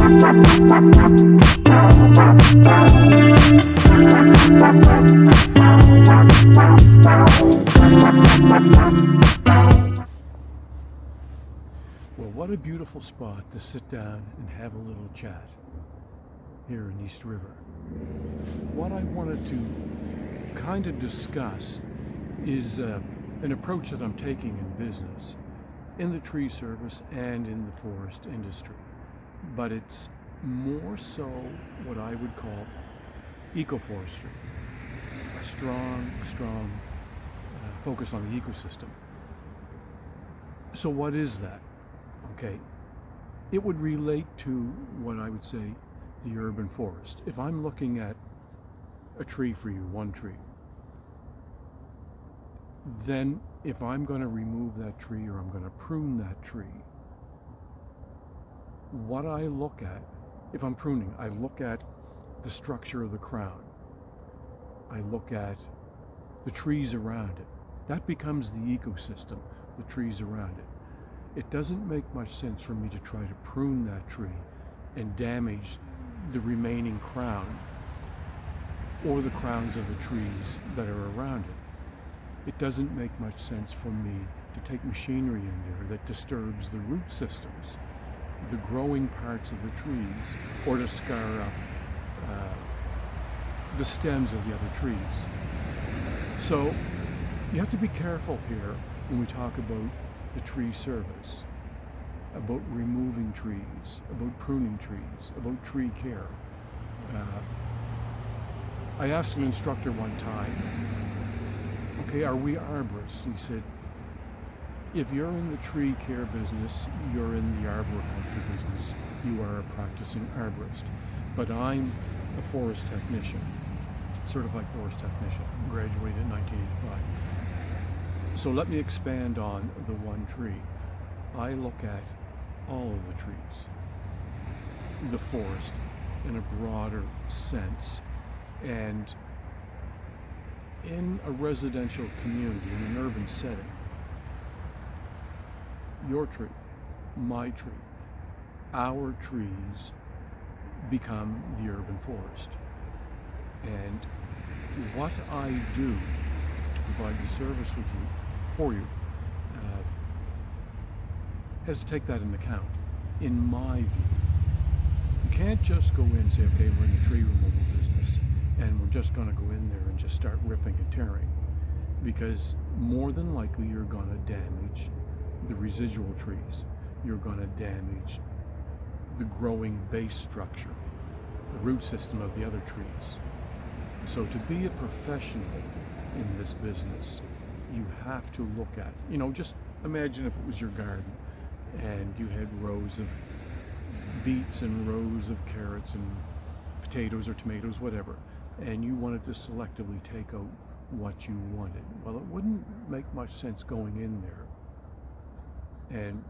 Well, what a beautiful spot to sit down and have a little chat here in East River. What I wanted to kind of discuss is an approach that I'm taking in business, in the tree service and in the forest industry. But it's more so what I would call ecoforestry, a strong focus on the ecosystem. So what is that? Okay, it would relate to what I would say the urban forest. If I'm looking at a tree for you, one tree, then if I'm going to remove that tree or I'm going to prune that tree, what I look at, if I'm pruning, I look at the structure of the crown. I look at the trees around it. That becomes the ecosystem, the trees around it. It doesn't make much sense for me to try to prune that tree and damage the remaining crown or the crowns of the trees that are around it. It doesn't make much sense for me to take machinery in there that disturbs the root systems, the growing parts of the trees, or to scar up the stems of the other trees. So you have to be careful here when we talk about the tree service, about removing trees, about pruning trees, about tree care. I asked an instructor one time, okay, are we arborists? He said, if you're in the tree care business, you're in the arboriculture business, you are a practicing arborist. But I'm a forest technician, certified forest technician, graduated in 1985. So let me expand on the one tree. I look at all of the trees, the forest in a broader sense. And in a residential community, in an urban setting, your tree, my tree, our trees become the urban forest. And what I do to provide the service for you has to take that into account, in my view. You can't just go in and say, okay, we're in the tree removal business and we're just going to go in there and just start ripping and tearing, because more than likely you're going to damage the residual trees. You're going to damage the growing base structure, the root system of the other trees. So to be a professional in this business, you have to look at, just imagine if it was your garden and you had rows of beets and rows of carrots and potatoes or tomatoes, whatever, and you wanted to selectively take out what you wanted. Well, it wouldn't make much sense going in there and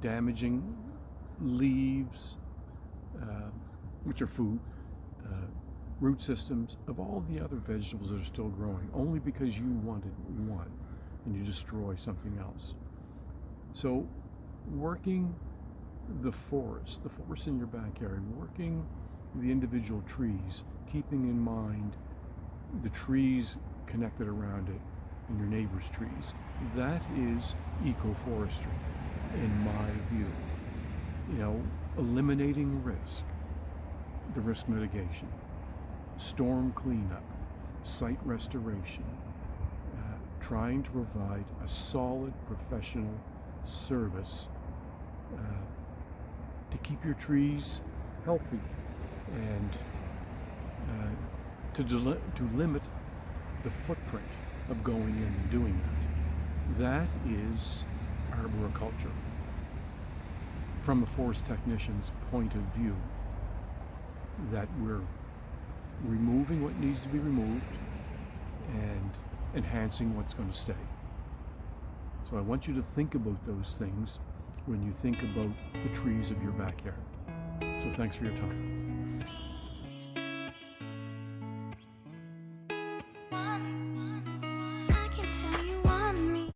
damaging leaves, which are food, root systems of all the other vegetables that are still growing, only because you wanted one and you destroy something else. So working the forest in your backyard, working the individual trees, keeping in mind the trees connected around it and your neighbor's trees, that is ecoforestry in my view. Eliminating risk, the risk mitigation, storm cleanup, site restoration, trying to provide a solid professional service to keep your trees healthy and to limit the footprint of going in and doing that. That is arboriculture from a forest technician's point of view, that we're removing what needs to be removed and enhancing what's going to stay. So I want you to think about those things when you think about the trees of your backyard. So thanks for your time.